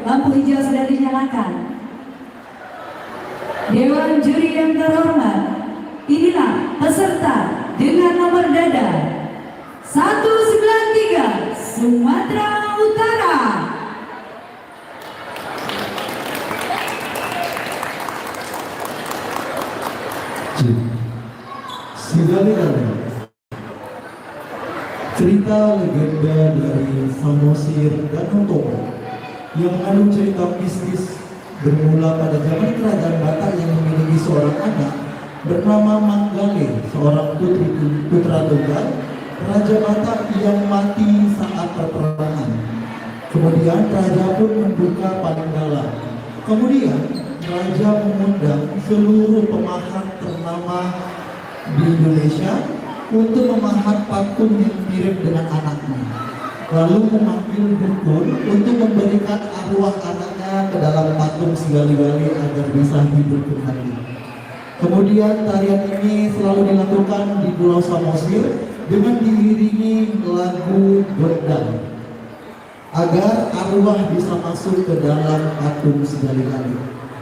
lampu hijau sudah dinyalakan. Dewan juri yang terhormat, inilah peserta dengan nomor dada 193 Sumatera Utara. Sekali-kali cerita legenda dari Samosir dan Utomo yang mengandung cerita mistis bermula pada zaman kerajaan Batak yang memiliki seorang anak bernama Manggale, seorang putra tunggal Raja Batak yang mati saat peperangan. Kemudian raja pun membuka Panggala. Kemudian raja mengundang seluruh pemahat ternama di Indonesia untuk memahat patung yang mirip dengan anaknya, lalu memanggil dukun untuk memberikan arwah anaknya ke dalam patung Sigali-gali agar bisa hidup kembali. Kemudian tarian ini selalu dilakukan di Pulau Samosir dengan diiringi lagu gondang agar arwah bisa masuk ke dalam patung Sigali-gali.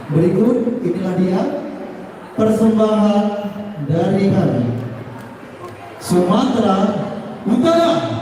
Berikut inilah dia persembahan dari kami Sumatera Utara.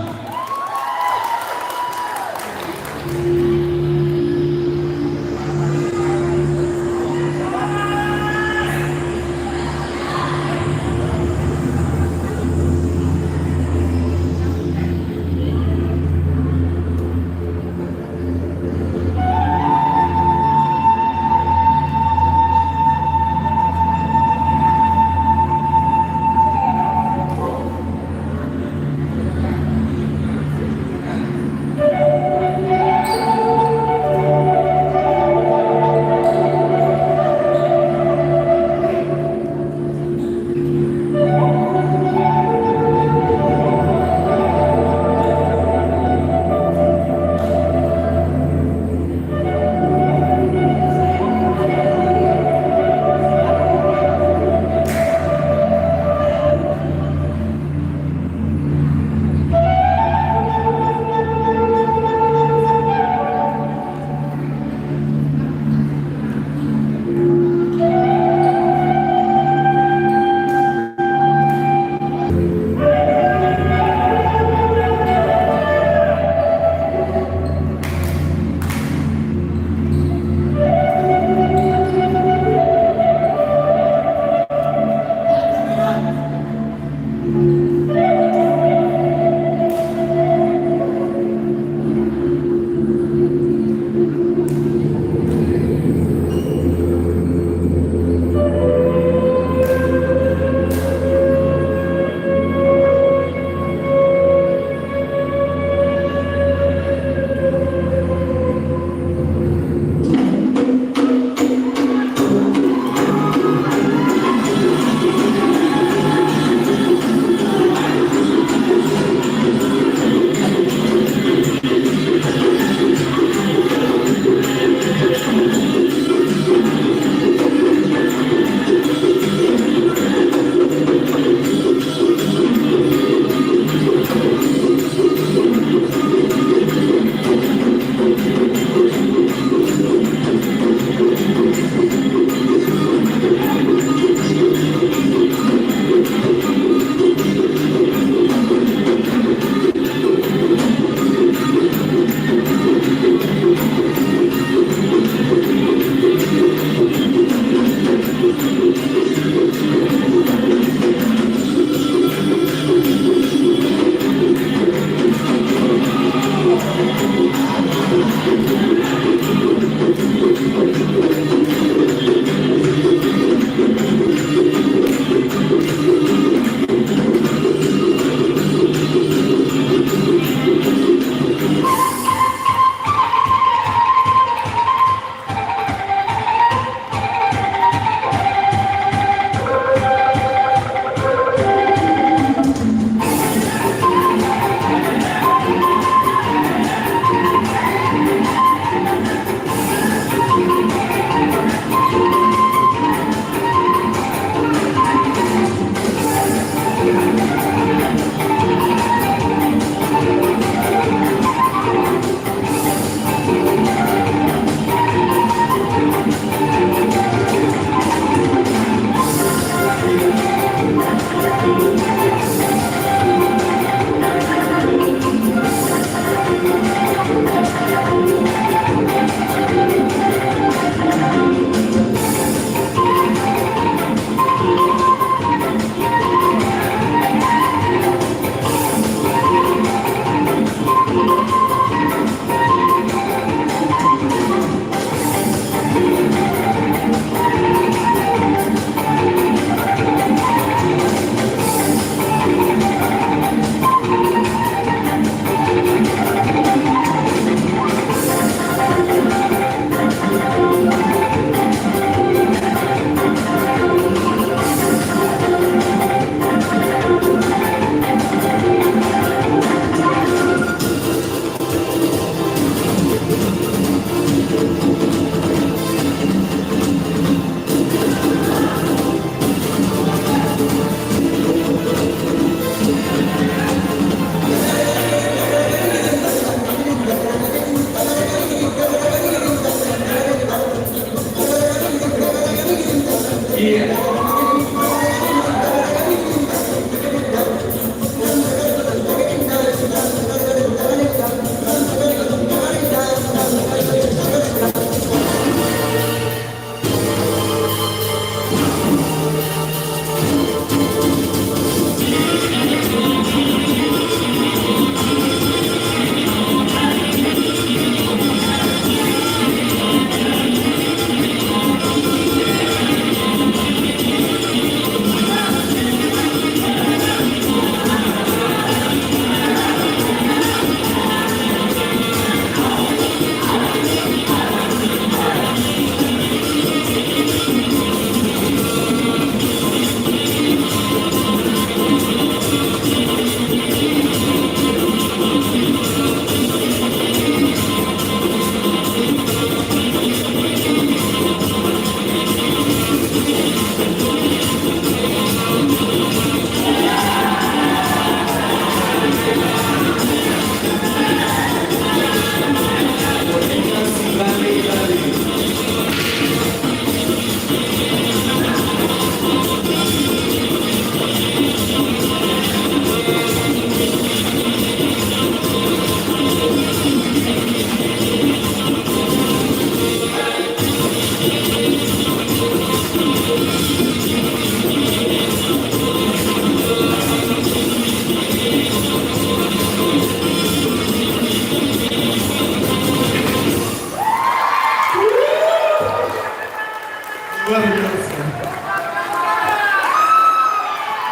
Luar biasa.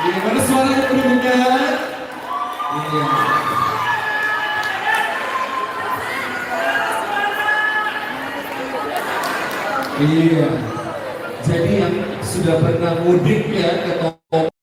Iya, mana suaranya pendengar? Iya. Iya. Jadi yang sudah pernah mudik ya ke